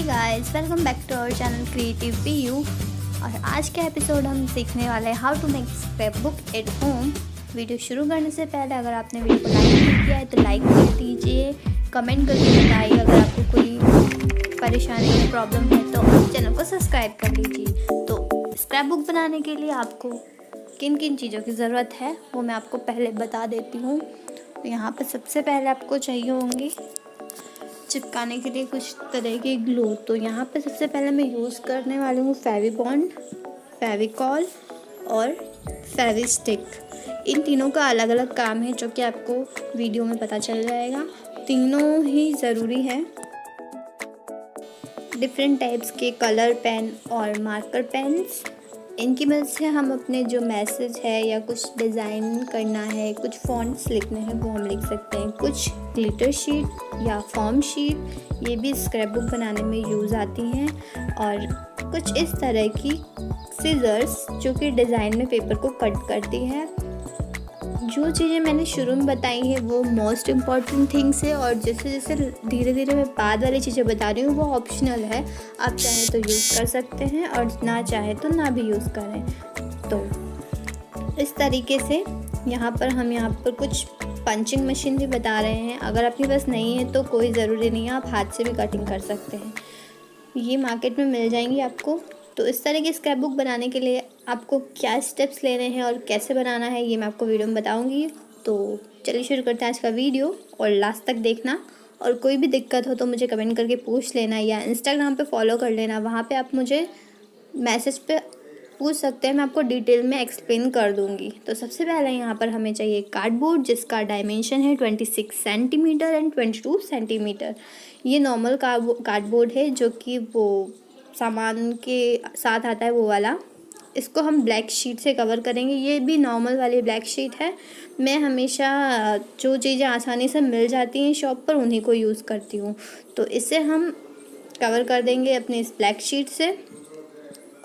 Guys, welcome back to our channel creative Piyu. और आज का एपिसोड हम सीखने वाले हैं how to make scrapbook at home. Video शुरू करने से पहले अगर आपने वीडियो को लाइक नहीं किया है तो लाइक कर दीजिए, कमेंट करके बताइए अगर आपको कोई परेशानी या प्रॉब्लम है तो चैनल को सब्सक्राइब कर लीजिए। तो स्क्रैप बुक बनाने के लिए आपको किन किन चीज़ों की ज़रूरत है वो मैं आपको पहले बता देती हूँ। तो यहाँ पर सबसे पहले आपको चाहिए होंगे चिपकाने के लिए कुछ तरह के ग्लू। तो यहाँ पे सबसे पहले मैं यूज़ करने वाली हूँ फेविबॉन्ड, फेविकॉल और फेविस्टिक। इन तीनों का अलग अलग काम है जो कि आपको वीडियो में पता चल जाएगा। तीनों ही ज़रूरी है। डिफरेंट टाइप्स के कलर पेन और मार्कर पेन्स, इनकी मदद से हम अपने जो मैसेज है या कुछ डिज़ाइन करना है, कुछ फॉन्ट्स लिखने हैं वो हम लिख सकते हैं। कुछ ग्लिटर शीट या फॉर्म शीट ये भी स्क्रैप बुक बनाने में यूज़ आती हैं। और कुछ इस तरह की सीजर्स जो कि डिज़ाइन में पेपर को कट करती है। जो चीज़ें मैंने शुरू में बताई हैं वो मोस्ट इम्पॉर्टेंट थिंग्स है, और जैसे जैसे धीरे धीरे मैं बाद वाली चीज़ें बता रही हूँ वो ऑप्शनल है। आप चाहे तो यूज़ कर सकते हैं और ना चाहे तो ना भी यूज़ करें। तो इस तरीके से यहाँ पर कुछ पंचिंग मशीन भी बता रहे हैं। अगर आपके पास नहीं है तो कोई ज़रूरी नहीं है, आप हाथ से भी कटिंग कर सकते हैं। ये मार्केट में मिल जाएंगी आपको। तो इस तरह की स्क्रैप बुक बनाने के लिए आपको क्या स्टेप्स लेने हैं और कैसे बनाना है ये मैं आपको वीडियो में बताऊंगी। तो चलिए शुरू करते हैं आज का वीडियो, और लास्ट तक देखना। और कोई भी दिक्कत हो तो मुझे कमेंट करके पूछ लेना या इंस्टाग्राम पे फॉलो कर लेना। वहाँ पे आप मुझे मैसेज पे पूछ सकते हैं, मैं आपको डिटेल में एक्सप्लेन कर दूँगी। तो सबसे पहले यहाँ पर हमें चाहिए कार्डबोर्ड जिसका डायमेंशन है 26 सेंटीमीटर एंड 22 सेंटीमीटर। ये नॉर्मल कार्डबोर्ड है जो कि वो सामान के साथ आता है वो वाला। इसको हम ब्लैक शीट से कवर करेंगे। ये भी नॉर्मल वाली ब्लैक शीट है। मैं हमेशा जो चीज़ें आसानी से मिल जाती हैं शॉप पर उन्हीं को यूज़ करती हूँ। तो इसे हम कवर कर देंगे अपने इस ब्लैक शीट से।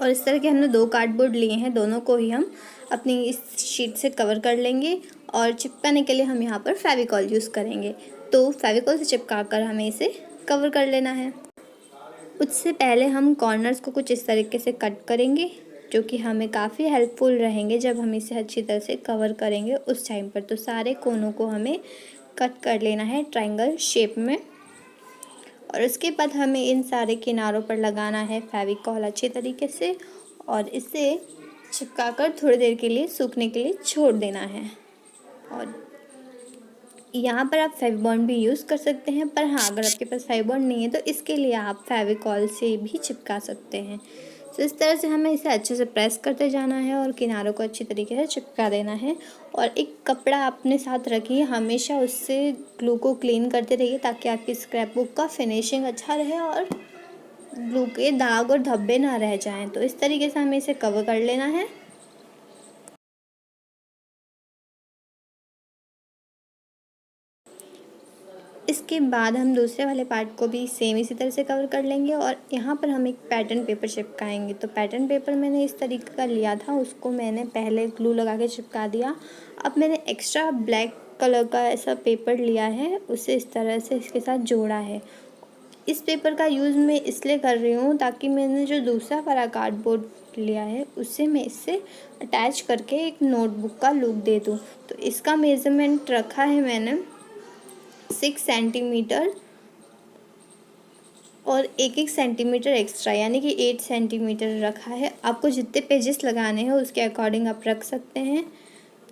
और इस तरह के हमने 2 कार्डबोर्ड लिए हैं, दोनों को ही हम अपनी इस शीट से कवर कर लेंगे। और चिपकाने के लिए हम यहाँ पर फेविकॉल यूज़ करेंगे। तो फेविकॉल से चिपका कर हमें इसे कवर कर लेना है। उससे पहले हम कॉर्नर्स को कुछ इस तरीके से कट करेंगे जो कि हमें काफ़ी हेल्पफुल रहेंगे जब हम इसे अच्छी तरह से कवर करेंगे उस टाइम पर। तो सारे कोनों को हमें कट कर लेना है ट्रायंगल शेप में। और उसके बाद हमें इन सारे किनारों पर लगाना है फेविकॉल अच्छी तरीके से, और इसे चिपकाकर थोड़ी देर के लिए सूखने के लिए छोड़ देना है। और यहाँ पर आप फेविबॉन्ड भी यूज़ कर सकते हैं, पर हाँ अगर आपके पास फेविबॉन्ड नहीं है तो इसके लिए आप फेविकॉल से भी चिपका सकते हैं। तो इस तरह से हमें इसे अच्छे से प्रेस करते जाना है और किनारों को अच्छी तरीके से चिपका देना है। और एक कपड़ा अपने साथ रखिए, हमेशा उससे ग्लू को क्लीन करते रहिए ताकि आपकी स्क्रैप बुक का फिनिशिंग अच्छा रहे और ग्लू के दाग और धब्बे ना रह जाएँ। तो इस तरीके से हमें इसे कवर कर लेना है। इसके बाद हम दूसरे वाले पार्ट को भी सेम इसी तरह से कवर कर लेंगे। और यहाँ पर हम एक पैटर्न पेपर चिपकाएंगे। तो पैटर्न पेपर मैंने इस तरीके का लिया था, उसको मैंने पहले ग्लू लगा के चिपका दिया। अब मैंने एक्स्ट्रा ब्लैक कलर का ऐसा पेपर लिया है, उसे इस तरह से इसके साथ जोड़ा है। इस पेपर का यूज़ मैं इसलिए कर रही हूँ ताकि मैंने जो दूसरा वाला कार्डबोर्ड लिया है उससे मैं इससे अटैच करके एक नोटबुक का लुक दे दूँ। तो इसका मेज़रमेंट रखा है मैंने 6 सेंटीमीटर और 1 सेंटीमीटर एक्स्ट्रा यानी कि 8 सेंटीमीटर रखा है। आपको जितने पेजेस लगाने हैं उसके अकॉर्डिंग आप रख सकते हैं।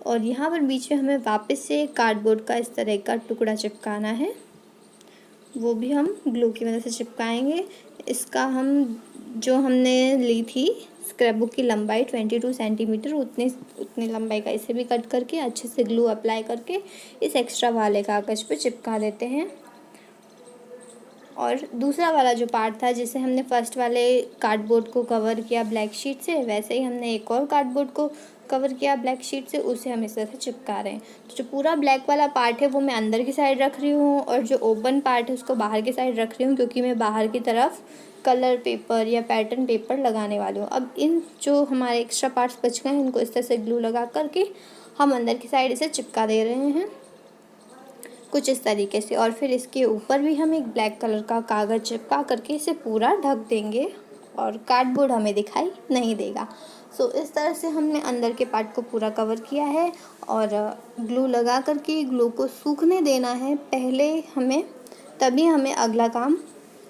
और यहाँ पर बीच में हमें वापस से कार्डबोर्ड का इस तरह का टुकड़ा चिपकाना है, वो भी हम ग्लू की मदद से चिपकाएंगे। इसका जो हमने ली थी स्क्रैप बुक की लंबाई 22 सेंटीमीटर, उतनी लंबाई का इसे भी कट करके अच्छे से ग्लू अप्लाई करके इस एक्स्ट्रा वाले कागज़ पे चिपका देते हैं। और दूसरा वाला जो पार्ट था जिसे हमने फर्स्ट वाले कार्डबोर्ड को कवर किया ब्लैक शीट से, वैसे ही हमने एक और कार्डबोर्ड को कवर किया ब्लैक शीट से, उसे हम इस तरह से चिपका रहे हैं। तो जो पूरा ब्लैक वाला पार्ट है वो मैं अंदर की साइड रख रही हूँ और जो ओपन पार्ट है उसको बाहर की साइड रख रही हूँ, क्योंकि मैं बाहर की तरफ कलर पेपर या पैटर्न पेपर लगाने वाली हूँ। अब इन जो हमारे एक्स्ट्रा पार्ट्स बच गए हैं इनको इस तरह से ग्लू लगा करके हम अंदर की साइड इसे चिपका दे रहे हैं। कुछ इस तरीके से। और फिर इसके ऊपर भी हम एक ब्लैक कलर का कागज़ चिपका करके इसे पूरा ढक देंगे और कार्डबोर्ड हमें दिखाई नहीं देगा। सो इस तरह से हमने अंदर के पार्ट को पूरा कवर किया है और ग्लू लगा करके ग्लू को सूखने देना है पहले हमें, तभी हमें अगला काम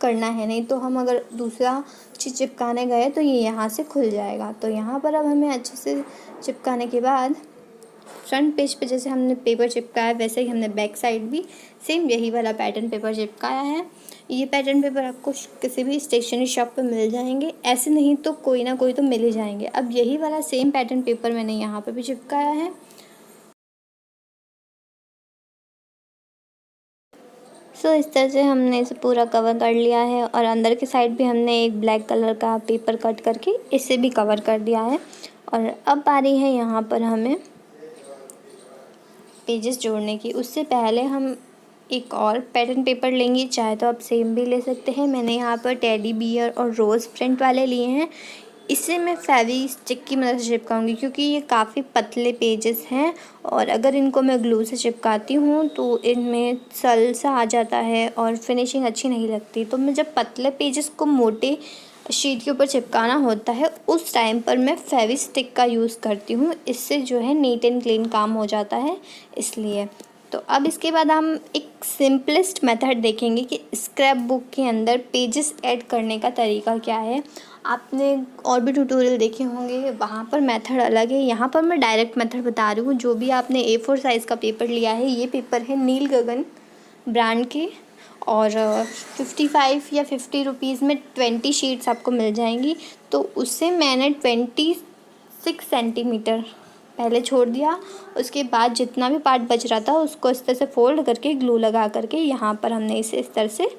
करना है, नहीं तो हम अगर दूसरा चीज़ चिपकाने गए तो ये यहाँ से खुल जाएगा। तो यहाँ पर अब हमें अच्छे से चिपकाने के बाद फ्रंट पेज पे जैसे हमने पेपर चिपकाया वैसे ही हमने बैक साइड भी सेम यही वाला पैटर्न पेपर चिपकाया है। ये पैटर्न पेपर आपको किसी भी स्टेशनरी शॉप पे मिल जाएंगे, ऐसे नहीं तो कोई ना कोई तो मिल ही जाएंगे। अब यही वाला सेम पैटर्न पेपर मैंने यहाँ पर भी चिपकाया है। सो इस तरह से हमने इसे पूरा कवर कर लिया है और अंदर की साइड भी हमने एक ब्लैक कलर का पेपर कट करके इसे भी कवर कर दिया है। और अब बारी है यहाँ पर हमें पेजेस जोड़ने की। उससे पहले हम एक और पैटर्न पेपर लेंगे, चाहे तो आप सेम भी ले सकते हैं। मैंने यहाँ पर टेडी बियर और रोज़ प्रिंट वाले लिए हैं। इसे मैं फेवी स्टिक की मदद से चिपकाऊंगी क्योंकि ये काफ़ी पतले पेजेस हैं और अगर इनको मैं ग्लू से चिपकाती हूँ तो इनमें सल सा आ जाता है और फिनिशिंग अच्छी नहीं लगती। तो मैं जब पतले पेजेस को मोटे शीट के ऊपर चिपकाना होता है उस टाइम पर मैं फेवी स्टिक का यूज़ करती हूँ। इससे जो है नीट एंड क्लीन काम हो जाता है इसलिए। तो अब इसके बाद हम एक सिंपलेस्ट मेथड देखेंगे कि स्क्रैप बुक के अंदर पेजेस ऐड करने का तरीका क्या है। आपने और भी ट्यूटोरियल देखे होंगे, वहाँ पर मेथड अलग है, यहाँ पर मैं डायरेक्ट मेथड बता रही हूँ। जो भी आपने A4 साइज़ का पेपर लिया है, ये पेपर है नील गगन ब्रांड के और 55 या 50 रुपीज़ में 20 शीट्स आपको मिल जाएंगी। तो उससे मैंने 26 सेंटीमीटर पहले छोड़ दिया। उसके बाद जितना भी पार्ट बच रहा था उसको इस तरह से फोल्ड करके ग्लू लगा करके यहाँ पर हमने इसे इस तरह से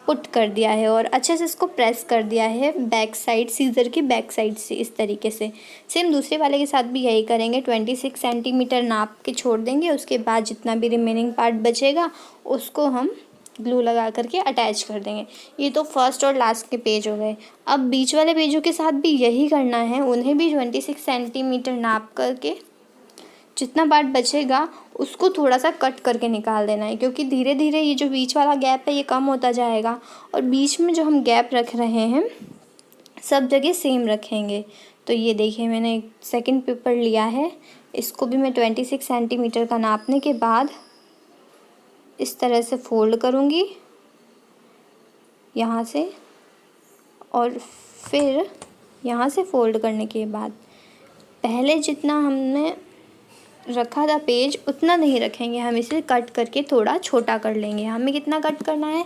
पुट कर दिया है और अच्छे से इसको प्रेस कर दिया है बैक साइड, सीज़र की बैक साइड से इस तरीके से। सेम दूसरे वाले के साथ भी यही करेंगे, 26 सेंटीमीटर नाप के छोड़ देंगे। उसके बाद जितना भी रिमेनिंग पार्ट बचेगा उसको हम ग्लू लगा करके अटैच कर देंगे। ये तो फर्स्ट और लास्ट के पेज हो गए। अब बीच वाले पेजों के साथ भी यही करना है, उन्हें भी 26 सेंटीमीटर नाप करके जितना पार्ट बचेगा उसको थोड़ा सा कट करके निकाल देना है क्योंकि धीरे धीरे ये जो बीच वाला गैप है ये कम होता जाएगा और बीच में जो हम गैप रख रहे हैं सब जगह सेम रखेंगे। तो ये देखिए मैंने एक सेकंड पेपर लिया है, इसको भी मैं 26 सेंटीमीटर का नापने के बाद इस तरह से फोल्ड करूँगी यहाँ से और फिर यहाँ से फोल्ड करने के बाद पहले जितना हमने रखा था पेज उतना नहीं रखेंगे, हम इसे कट करके थोड़ा छोटा कर लेंगे। हमें कितना कट करना है,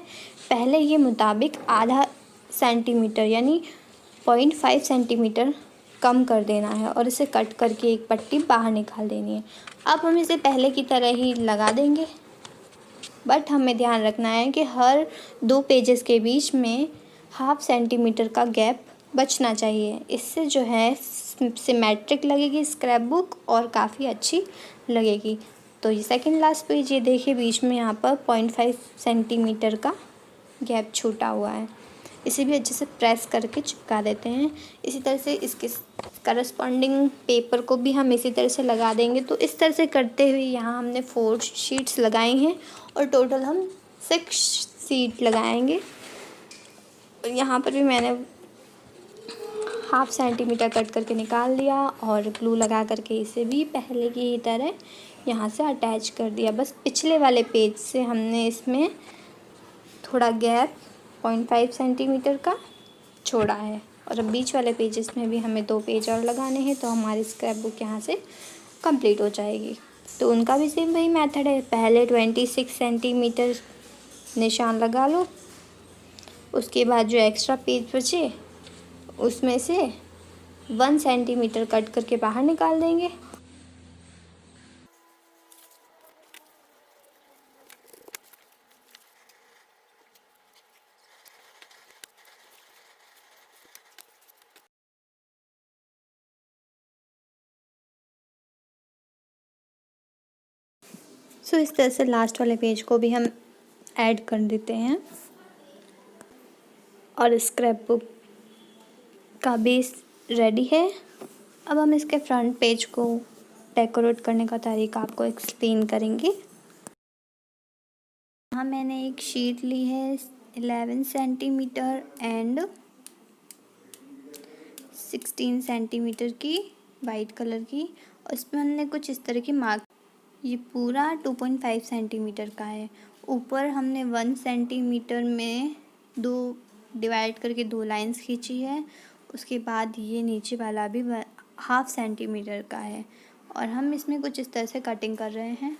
पहले ये मुताबिक आधा सेंटीमीटर यानी 0.5 सेंटीमीटर कम कर देना है और इसे कट करके एक पट्टी बाहर निकाल देनी है। अब हम इसे पहले की तरह ही लगा देंगे, बट हमें ध्यान रखना है कि हर 2 पेजेस के बीच में 1/2 सेंटीमीटर का गैप बचना चाहिए। इससे जो है सिमेट्रिक लगेगी स्क्रैप बुक और काफ़ी अच्छी लगेगी। तो ये सेकंड लास्ट पेज, ये देखिए बीच में यहाँ पर 0.5 सेंटीमीटर का गैप छूटा हुआ है। इसे भी अच्छे से प्रेस करके चिपका देते हैं। इसी तरह से इसके करस्पॉन्डिंग पेपर को भी हम इसी तरह से लगा देंगे। तो इस तरह से करते हुए यहाँ हमने 4 शीट्स लगाई हैं और टोटल हम 6 शीट लगाएंगे। यहाँ पर भी मैंने 1/2 सेंटीमीटर कट करके निकाल दिया और ग्लू लगा करके इसे भी पहले की ही तरह यहाँ से अटैच कर दिया। बस पिछले वाले पेज से हमने इसमें थोड़ा गैप 0.5 सेंटीमीटर का छोड़ा है और अब बीच वाले पेजेस में भी हमें 2 पेज और लगाने हैं तो हमारी स्क्रैप बुक यहाँ से कंप्लीट हो जाएगी। तो उनका भी सेम वही मेथड है, पहले 26 सेंटीमीटर निशान लगा लो, उसके बाद जो एक्स्ट्रा पेज बचे उसमें से 1 सेंटीमीटर कट करके बाहर निकाल देंगे। सो इस तरह से लास्ट वाले पेज को भी हम ऐड कर देते हैं और स्क्रैप बुक का बेस रेडी है। अब हम इसके फ्रंट पेज को डेकोरेट करने का तरीका आपको एक्सप्लेन करेंगे। यहाँ मैंने एक शीट ली है 11 सेंटीमीटर एंड 16 सेंटीमीटर की वाइट कलर की, और इसमें हमने कुछ इस तरह की मार्क। ये पूरा 2.5 सेंटीमीटर का है। ऊपर हमने 1 सेंटीमीटर में दो डिवाइड करके 2 लाइंस खींची है। उसके बाद ये नीचे वाला भी 1/2 सेंटीमीटर का है, और हम इसमें कुछ इस तरह से कटिंग कर रहे हैं।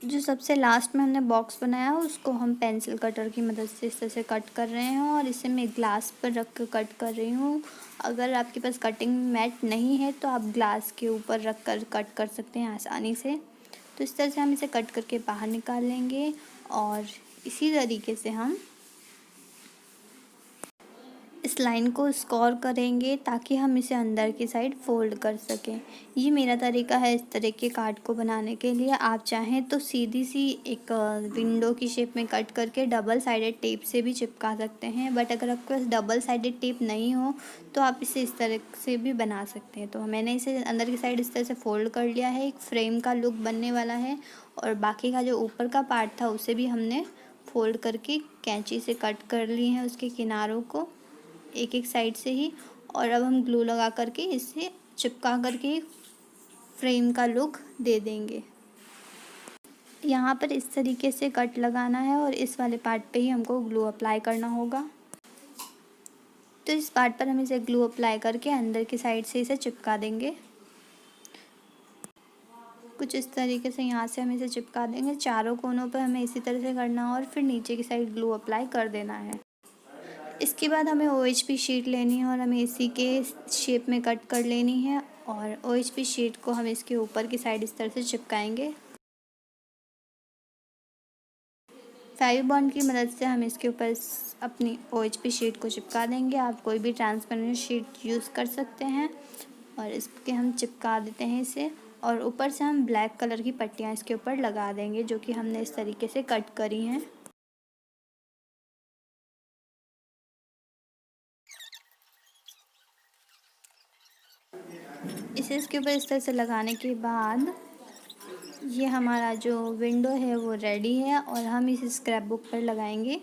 जो सबसे लास्ट में हमने बॉक्स बनाया उसको हम पेंसिल कटर की मदद से इस तरह से कट कर रहे हैं, और इसे मैं ग्लास पर रख कर कट कर रही हूँ। अगर आपके पास कटिंग मैट नहीं है तो आप ग्लास के ऊपर रख कर कट कर सकते हैं आसानी से। तो इस तरह से हम इसे कट करके बाहर निकाल लेंगे, और इसी तरीके से हम इस लाइन को स्कोर करेंगे ताकि हम इसे अंदर की साइड फोल्ड कर सकें। ये मेरा तरीका है इस तरह के कार्ड को बनाने के लिए। आप चाहें तो सीधी सी एक विंडो की शेप में कट करके डबल साइडेड टेप से भी चिपका सकते हैं, बट अगर आपके पास डबल साइडेड टेप नहीं हो तो आप इसे इस तरह से भी बना सकते हैं। तो मैंने इसे अंदर की साइड इस तरह से फोल्ड कर लिया है। एक फ्रेम का लुक बनने वाला है, और बाकी का जो ऊपर का पार्ट था उसे भी हमने फोल्ड करके कैंची से कट कर लिए हैं उसके किनारों को एक एक साइड से ही। और अब हम ग्लू लगा करके इसे चिपका करके फ्रेम का लुक दे देंगे। यहाँ पर इस तरीके से कट लगाना है, और इस वाले पार्ट पे ही हमको ग्लू अप्लाई करना होगा। तो इस पार्ट पर हम इसे ग्लू अप्लाई करके अंदर की साइड से इसे चिपका देंगे। कुछ इस तरीके से यहाँ से हम इसे चिपका देंगे। चारों कोनों पर हमें इसी तरह से करना है, और फिर नीचे की साइड ग्लू अप्लाई कर देना है। इसके बाद हमें OHP शीट लेनी है, और हमें इसी के शेप में कट कर लेनी है, और OHP शीट को हम इसके ऊपर की साइड इस तरह से चिपकाएंगे। फेवी बॉन्ड की मदद से हम इसके ऊपर अपनी OHP शीट को चिपका देंगे। आप कोई भी ट्रांसपेरेंट शीट यूज़ कर सकते हैं, और इसके हम चिपका देते हैं इसे। और ऊपर से हम ब्लैक कलर की पट्टियाँ इसके ऊपर लगा देंगे, जो कि हमने इस तरीके से कट करी हैं। इसे इसके ऊपर इस तरह से लगाने के बाद ये हमारा जो विंडो है वो रेडी है, और हम इसे स्क्रैप बुक पर लगाएंगे।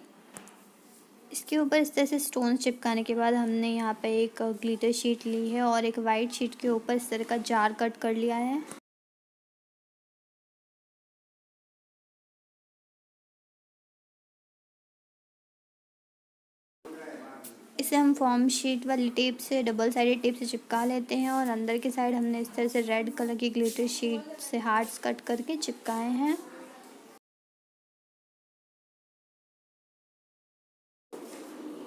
इसके ऊपर इस तरह से स्टोन चिपकाने के बाद हमने यहाँ पे एक ग्लिटर शीट ली है, और एक वाइट शीट के ऊपर इस तरह का जार कट कर लिया है। इसे हम फॉर्म शीट वाली टेप से डबल साइडेड टेप से चिपका लेते हैं, और अंदर की साइड हमने इस तरह से रेड कलर की ग्लिटर शीट से हार्ट्स कट करके चिपकाए हैं।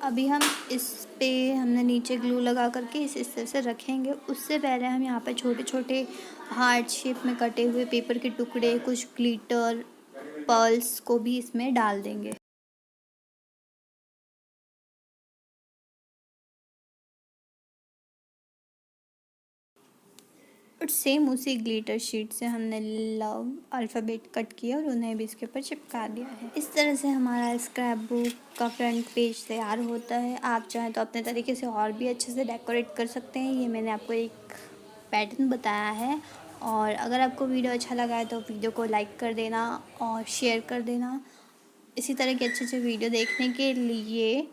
अभी हम इस पे हमने नीचे ग्लू लगा करके इस तरह से रखेंगे। उससे पहले हम यहाँ पे छोटे छोटे हार्ट शेप में कटे हुए पेपर के टुकड़े, कुछ ग्लिटर पर्ल्स को भी इसमें डाल देंगे। और सेम उसी ग्लिटर शीट से हमने लव अल्फ़ाबेट कट किया और उन्हें भी इसके ऊपर चिपका दिया है। इस तरह से हमारा स्क्रैप बुक का फ्रंट पेज तैयार होता है। आप चाहें तो अपने तरीके से और भी अच्छे से डेकोरेट कर सकते हैं। ये मैंने आपको एक पैटर्न बताया है, और अगर आपको वीडियो अच्छा लगा है तो वीडियो को लाइक कर देना और शेयर कर देना। इसी तरह के अच्छे अच्छे वीडियो देखने के लिए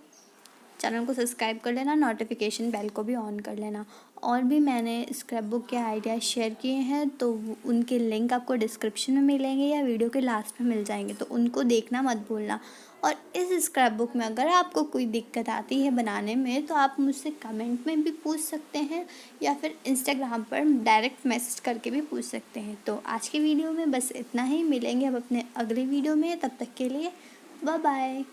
चैनल को सब्सक्राइब कर लेना, नोटिफिकेशन बेल को भी ऑन कर लेना। और भी मैंने स्क्रैप बुक के आइडियाज़ शेयर किए हैं, तो उनके लिंक आपको डिस्क्रिप्शन में मिलेंगे या वीडियो के लास्ट में मिल जाएंगे, तो उनको देखना मत भूलना। और इस स्क्रैप बुक में अगर आपको कोई दिक्कत आती है बनाने में तो आप मुझसे कमेंट में भी पूछ सकते हैं, या फिर इंस्टाग्राम पर डायरेक्ट मैसेज करके भी पूछ सकते हैं। तो आज की वीडियो में बस इतना ही। मिलेंगे अब अपने अगले वीडियो में, तब तक के लिए बाय बाय।